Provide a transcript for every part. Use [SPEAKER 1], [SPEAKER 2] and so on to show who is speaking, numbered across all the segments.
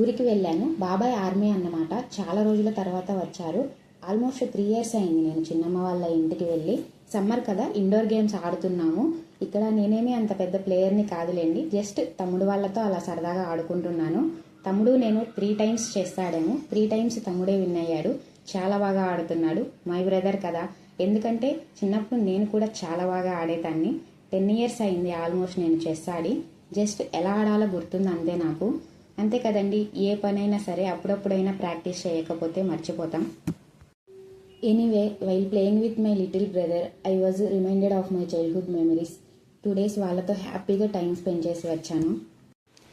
[SPEAKER 1] ఊరికి వెళ్ళాను. బాబాయ్ ఆర్మీ అన్నమాట. చాలా రోజుల తర్వాత వచ్చారు. ఆల్మోస్ట్ 3 years అయింది నేను చిన్నమ్మ వాళ్ళ ఇంటికి వెళ్ళి. సమ్మర్ కదా, ఇండోర్ గేమ్స్ ఆడుతున్నాము. ఇక్కడ నేనేమి అంత పెద్ద ప్లేయర్ని కాదులేండి, జస్ట్ తమ్ముడు వాళ్ళతో అలా సరదాగా ఆడుకుంటున్నాను. తమ్ముడు నేను 3 times చెస్ ఆడాము. 3 times తమ్ముడే విన్ అయ్యాడు. చాలా బాగా ఆడుతున్నాడు. మై బ్రదర్ కదా, ఎందుకంటే చిన్నప్పుడు నేను కూడా చాలా బాగా ఆడేదాన్ని. 10 years అయింది ఆల్మోస్ట్ నేను చెస్ ఆడి. జస్ట్ ఎలా ఆడాలో గుర్తుంది అంతే నాకు. అంతే కదండి, ఏ పనైనా సరే అప్పుడప్పుడైనా ప్రాక్టీస్ చేయకపోతే మర్చిపోతాం. Anyway, while playing with my little brother I was reminded of my childhood memories. 2 days వాళ్ళతో హ్యాపీగా టైం స్పెండ్ చేసి వచ్చాను.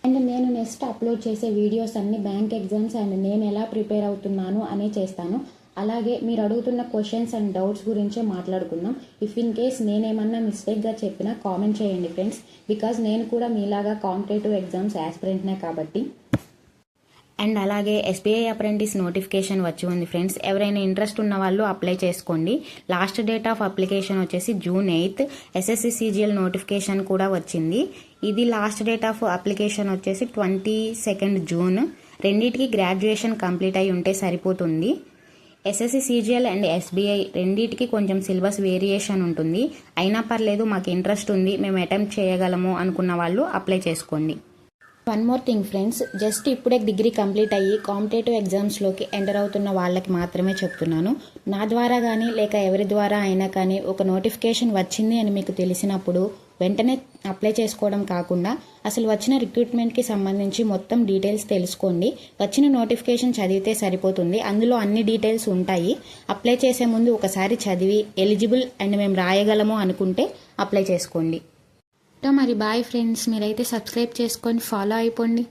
[SPEAKER 1] అండ్ నేను నెక్స్ట్ అప్లోడ్ చేసే వీడియోస్ అన్ని బ్యాంక్ ఎగ్జామ్స్ అండ్ నేను ఎలా ప్రిపేర్ అవుతున్నాను అనే చేస్తాను. అలాగే మీరు అడుగుతున్న క్వశ్చన్స్ అండ్ డౌట్స్ గురించే మాట్లాడుకుందాం. ఇఫ్ ఇన్ కేస్ నేనేమన్నా మిస్టేక్గా చెప్పినా కామెంట్ చేయండి ఫ్రెండ్స్, బికాజ్ నేను కూడా మీలాగా కాంపిటేటివ్ ఎగ్జామ్స్ యాస్పిరెంట్నే కాబట్టి. అండ్ అలాగే ఎస్బీఐ అప్రెంటిస్ నోటిఫికేషన్ వచ్చి ఉంది ఫ్రెండ్స్. ఎవరైనా ఇంట్రెస్ట్ ఉన్న వాళ్ళు అప్లై చేసుకోండి. లాస్ట్ డేట్ ఆఫ్ అప్లికేషన్ వచ్చేసి June 8. ఎస్ఎస్సి CGL నోటిఫికేషన్ కూడా వచ్చింది. ఇది లాస్ట్ డేట్ ఆఫ్ అప్లికేషన్ వచ్చేసి 22 June. రెండింటికి గ్రాడ్యుయేషన్ కంప్లీట్ అయి ఉంటే సరిపోతుంది. ఎస్ఎస్సి CGL అండ్ SBI రెండింటికి కొంచెం సిలబస్ వేరియేషన్ ఉంటుంది. అయినా పర్లేదు, మాకు ఇంట్రెస్ట్ ఉంది, మేము అటెంప్ట్ చేయగలము అనుకున్న వాళ్ళు అప్లై చేసుకోండి. One more thing friends, just ఇప్పుడే డిగ్రీ కంప్లీట్ అయ్యి కాంపిటేటివ్ ఎగ్జామ్స్లోకి ఎంటర్ అవుతున్న వాళ్ళకి మాత్రమే చెప్తున్నాను. నా ద్వారా కానీ లేక ఎవరి ద్వారా అయినా కానీ ఒక నోటిఫికేషన్ వచ్చింది అని మీకు తెలిసినప్పుడు వెంటనే అప్లై చేసుకోవడం కాకుండా అసలు వచ్చిన రిక్రూట్మెంట్కి సంబంధించి మొత్తం డీటెయిల్స్ తెలుసుకోండి. వచ్చిన నోటిఫికేషన్ చదివితే సరిపోతుంది. అందులో అన్ని డీటెయిల్స్ ఉంటాయి. అప్లై చేసే ముందు ఒకసారి చదివి ఎలిజిబుల్ అండ్ మేము రాయగలము అనుకుంటే అప్లై చేసుకోండి. మరి బాయ్ ఫ్రెండ్స్, మీరైతే సబ్స్క్రైబ్ చేసుకొని ఫాలో అయిపోండి.